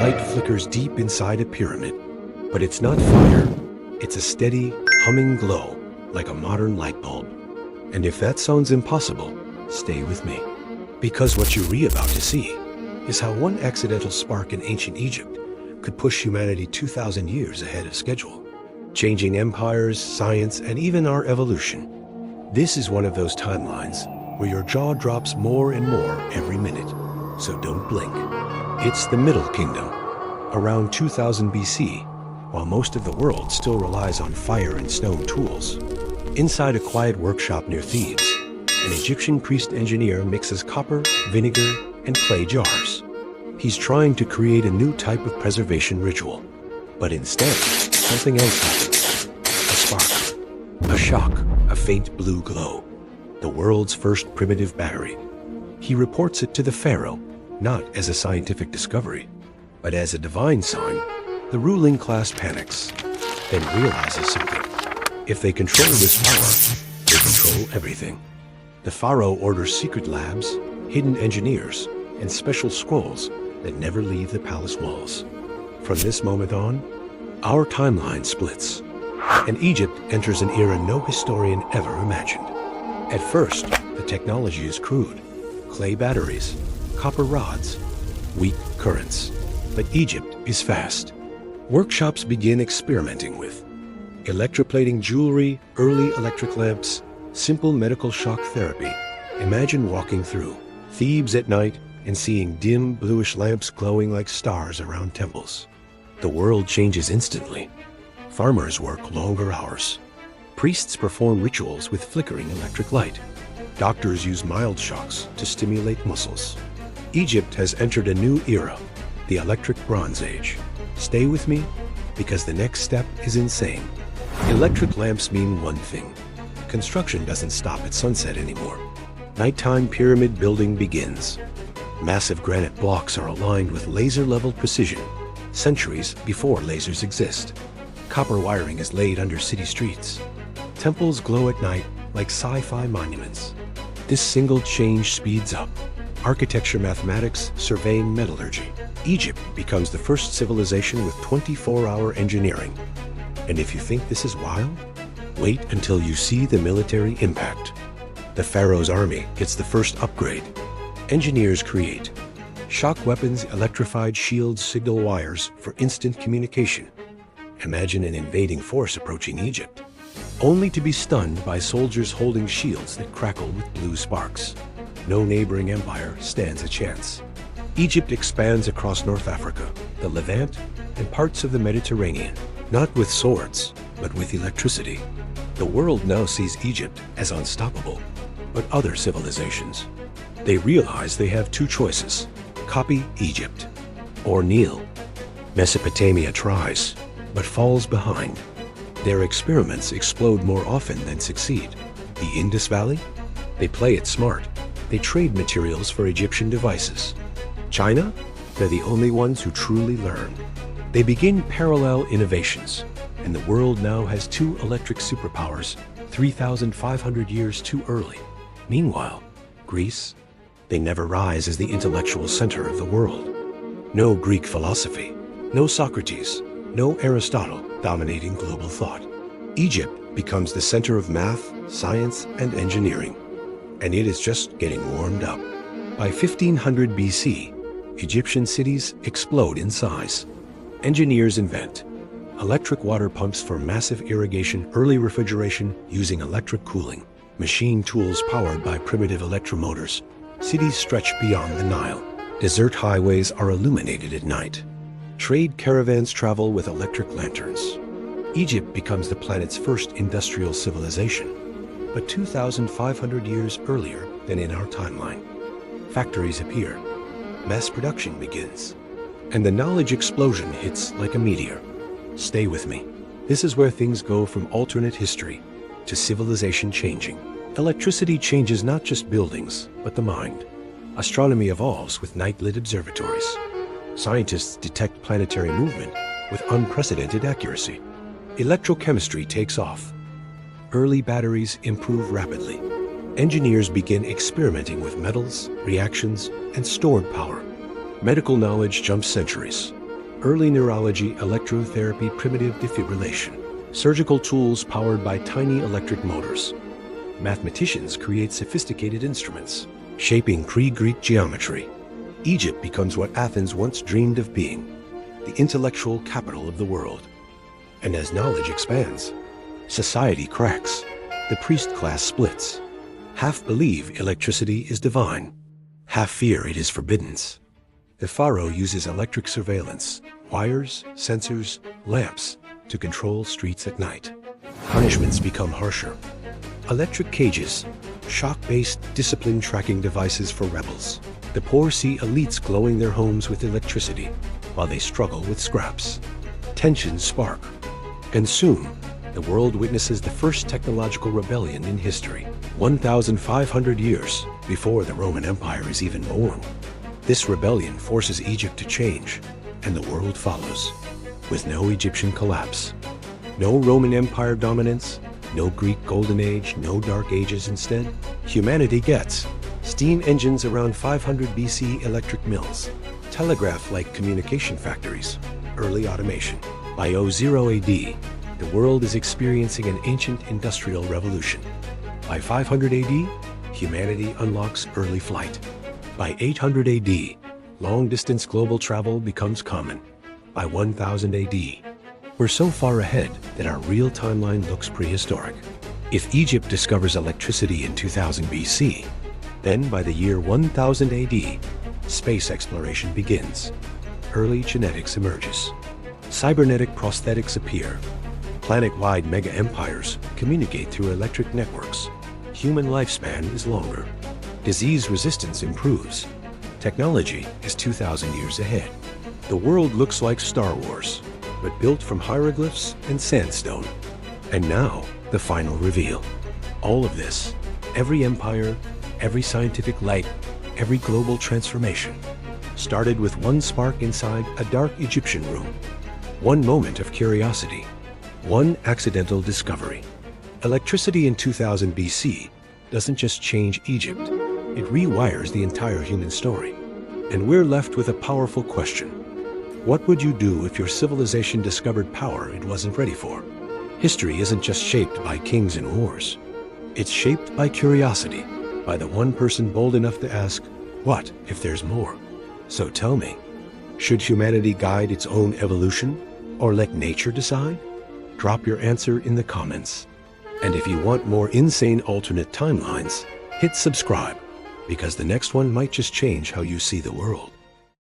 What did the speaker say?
Light flickers deep inside a pyramid, but it's not fire. It's a steady, humming glow, like a modern light bulb. And if that sounds impossible, stay with me. Because what you're about to see is how one accidental spark in ancient Egypt could push humanity 2,000 years ahead of schedule, changing empires, science, and even our evolution. This is one of those timelines where your jaw drops more and more every minute, so don't blink. It's the Middle Kingdom, around 2000 BC, while most of the world still relies on fire and stone tools. Inside a quiet workshop near Thebes, an Egyptian priest-engineer mixes copper, vinegar, and clay jars. He's trying to create a new type of preservation ritual. But instead, something else happens. A spark, a shock, a faint blue glow. The world's first primitive battery. He reports it to the pharaoh, not as a scientific discovery, but as a divine sign. The ruling class panics, then realizes something. If they control this power, they control everything. The pharaoh orders secret labs, hidden engineers, and special scrolls that never leave the palace walls. From this moment on, our timeline splits, and Egypt enters an era no historian ever imagined. At first, the technology is crude: clay batteries, copper rods, weak currents. But Egypt is fast. Workshops begin experimenting with electroplating jewelry, early electric lamps, simple medical shock therapy. Imagine walking through Thebes at night and seeing dim, bluish lamps glowing like stars around temples. The world changes instantly. Farmers work longer hours. Priests perform rituals with flickering electric light. Doctors use mild shocks to stimulate muscles. Egypt has entered a new era, the Electric Bronze Age. Stay with me, because the next step is insane. Electric lamps mean one thing. Construction doesn't stop at sunset anymore. Nighttime pyramid building begins. Massive granite blocks are aligned with laser-level precision, centuries before lasers exist. Copper wiring is laid under city streets. Temples glow at night like sci-fi monuments. This single change speeds up architecture, mathematics, surveying, metallurgy. Egypt becomes the first civilization with 24-hour engineering. And if you think this is wild, wait until you see the military impact. The Pharaoh's army gets the first upgrade. Engineers create shock weapons, electrified shields, signal wires for instant communication. Imagine an invading force approaching Egypt, only to be stunned by soldiers holding shields that crackle with blue sparks. No neighboring empire stands a chance. Egypt expands across North Africa, the Levant, and parts of the Mediterranean, not with swords, but with electricity. The world now sees Egypt as unstoppable, but other civilizations, they realize they have two choices: copy Egypt or kneel. Mesopotamia tries, but falls behind. Their experiments explode more often than succeed. The Indus Valley? They play it smart. They trade materials for Egyptian devices. China? They're the only ones who truly learn. They begin parallel innovations, and the world now has two electric superpowers 3,500 years too early. Meanwhile, Greece? They never rise as the intellectual center of the world. No Greek philosophy, no Socrates, no Aristotle dominating global thought. Egypt becomes the center of math, science, and engineering, and it is just getting warmed up. By 1500 BC, Egyptian cities explode in size. Engineers invent electric water pumps for massive irrigation, early refrigeration using electric cooling, machine tools powered by primitive electromotors. Cities stretch beyond the Nile. Desert highways are illuminated at night. Trade caravans travel with electric lanterns. Egypt becomes the planet's first industrial civilization, but 2,500 years earlier than in our timeline. Factories appear, mass production begins, and the knowledge explosion hits like a meteor. Stay with me. This is where things go from alternate history to civilization changing. Electricity changes not just buildings, but the mind. Astronomy evolves with night-lit observatories. Scientists detect planetary movement with unprecedented accuracy. Electrochemistry takes off. Early batteries improve rapidly. Engineers begin experimenting with metals, reactions, and stored power. Medical knowledge jumps centuries. Early neurology, electrotherapy, primitive defibrillation. Surgical tools powered by tiny electric motors. Mathematicians create sophisticated instruments, shaping pre-Greek geometry. Egypt becomes what Athens once dreamed of being, the intellectual capital of the world. And as knowledge expands, society cracks, the priest class splits. Half believe electricity is divine, half fear it is forbidden. The pharaoh uses electric surveillance, wires, sensors, lamps to control streets at night. Punishments become harsher. Electric cages, shock-based discipline tracking devices for rebels. The poor see elites glowing their homes with electricity while they struggle with scraps. Tensions spark. And soon, the world witnesses the first technological rebellion in history, 1,500 years before the Roman Empire is even born. This rebellion forces Egypt to change, and the world follows, with no Egyptian collapse. No Roman Empire dominance, no Greek Golden Age, no Dark Ages. Instead, humanity gets steam engines around 500 BC, electric mills, telegraph-like communication factories, early automation. By 00 AD, the world is experiencing an ancient industrial revolution. By 500 AD, humanity unlocks early flight. By 800 AD, long-distance global travel becomes common. By 1000 AD, we're so far ahead that our real timeline looks prehistoric. If Egypt discovers electricity in 2000 BC, then by the year 1000 AD, space exploration begins. Early genetics emerges. Cybernetic prosthetics appear. Planet-wide mega-empires communicate through electric networks. Human lifespan is longer. Disease resistance improves. Technology is 2,000 years ahead. The world looks like Star Wars, but built from hieroglyphs and sandstone. And now, the final reveal. All of this, every empire, every scientific light, every global transformation, started with one spark inside a dark Egyptian room. One moment of curiosity. One accidental discovery. Electricity in 2000 BC doesn't just change Egypt, it rewires the entire human story. And we're left with a powerful question. What would you do if your civilization discovered power it wasn't ready for? History isn't just shaped by kings and wars. It's shaped by curiosity, by the one person bold enough to ask, what if there's more? So tell me, should humanity guide its own evolution, or let nature decide? Drop your answer in the comments. And if you want more insane alternate timelines, hit subscribe, because the next one might just change how you see the world.